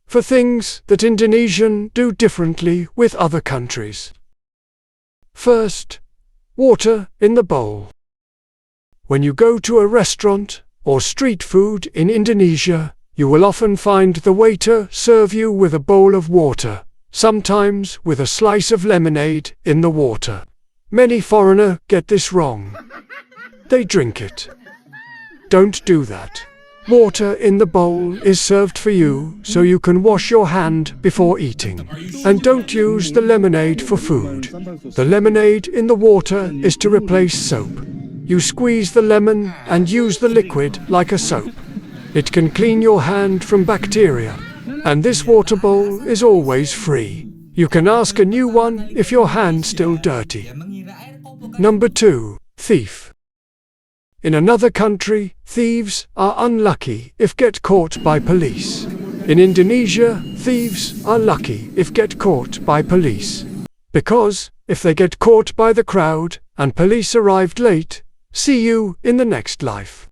for things that Indonesian do differently with other countries. First, water in the bowl. When you go to a restaurant or street food in Indonesia, you will often find the waiter serve you with a bowl of water, sometimes with a slice of lemonade in the water. Many foreigners get this wrong. They drink it. Don't do that. Water in the bowl is served for you so you can wash your hand before eating. And don't use the lemonade for food. The lemonade in the water is to replace soap. You squeeze the lemon and use the liquid like a soap. It can clean your hand from bacteria. And this water bowl is always free. You can ask a new one if your hand's still dirty. Number 2. Thief. In another country, thieves are unlucky if get caught by police. In Indonesia, thieves are lucky if get caught by police. Because, if they get caught by the crowd, and police arrived late, see you in the next life.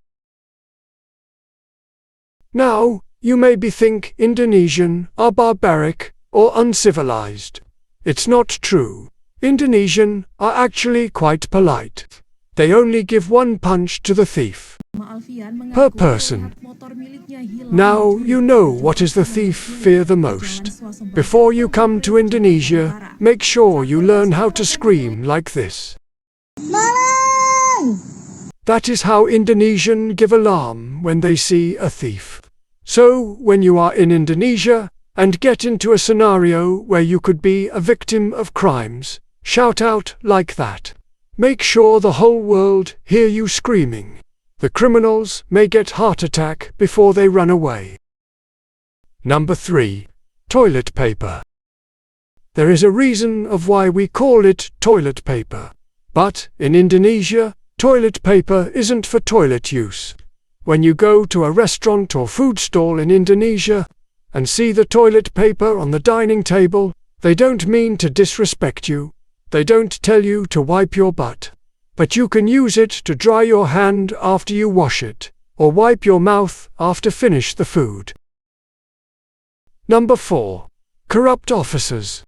Now, you maybe think Indonesian are barbaric or uncivilized. It's not true. Indonesian are actually quite polite. They only give one punch to the thief per person. Now you know what is the thief fear the most. Before you come to Indonesia, make sure you learn how to scream like this. That is how Indonesian give alarm when they see a thief. So, when you are in Indonesia and get into a scenario where you could be a victim of crimes, shout out like that. Make sure the whole world hear you screaming. The criminals may get heart attack before they run away. Number 3. Toilet paper. There is a reason of why we call it toilet paper. But, in Indonesia, toilet paper isn't for toilet use. When you go to a restaurant or food stall in Indonesia and see the toilet paper on the dining table, they don't mean to disrespect you. They don't tell you to wipe your butt. But you can use it to dry your hand after you wash it, or wipe your mouth after finish the food. Number 4. Corrupt officers.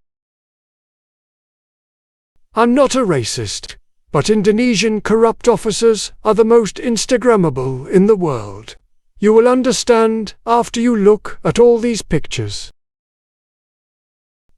I'm not a racist, but Indonesian corrupt officers are the most Instagrammable in the world. You will understand after you look at all these pictures.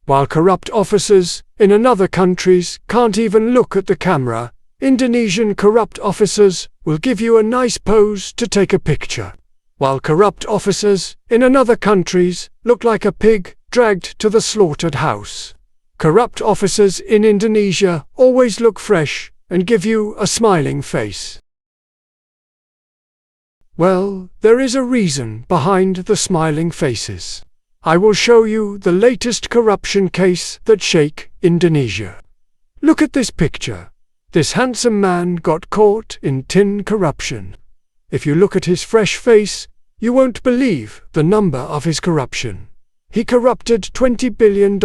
While corrupt officers in another countries can't even look at the camera, Indonesian corrupt officers will give you a nice pose to take a picture. While corrupt officers in another countries look like a pig dragged to the slaughtered house. Corrupt officers in Indonesia always look fresh and give you a smiling face. Well, there is a reason behind the smiling faces. I will show you the latest corruption case that shake Indonesia. Look at this picture. This handsome man got caught in tin corruption. If you look at his fresh face, you won't believe the number of his corruption. He corrupted $20 billion.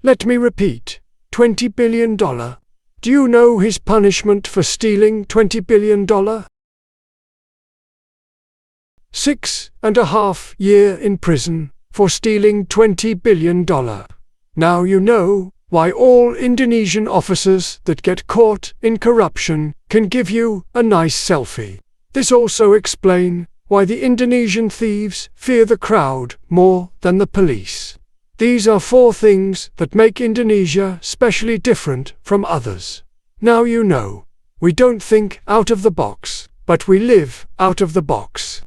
Let me repeat, $20 billion. Do you know his punishment for stealing $20 billion? 6.5 years in prison for stealing $20 billion. Now you know why all Indonesian officers that get caught in corruption can give you a nice selfie. This also explains why the Indonesian thieves fear the crowd more than the police. These are 4 things that make Indonesia specially different from others. Now you know. We don't think out of the box, but we live out of the box.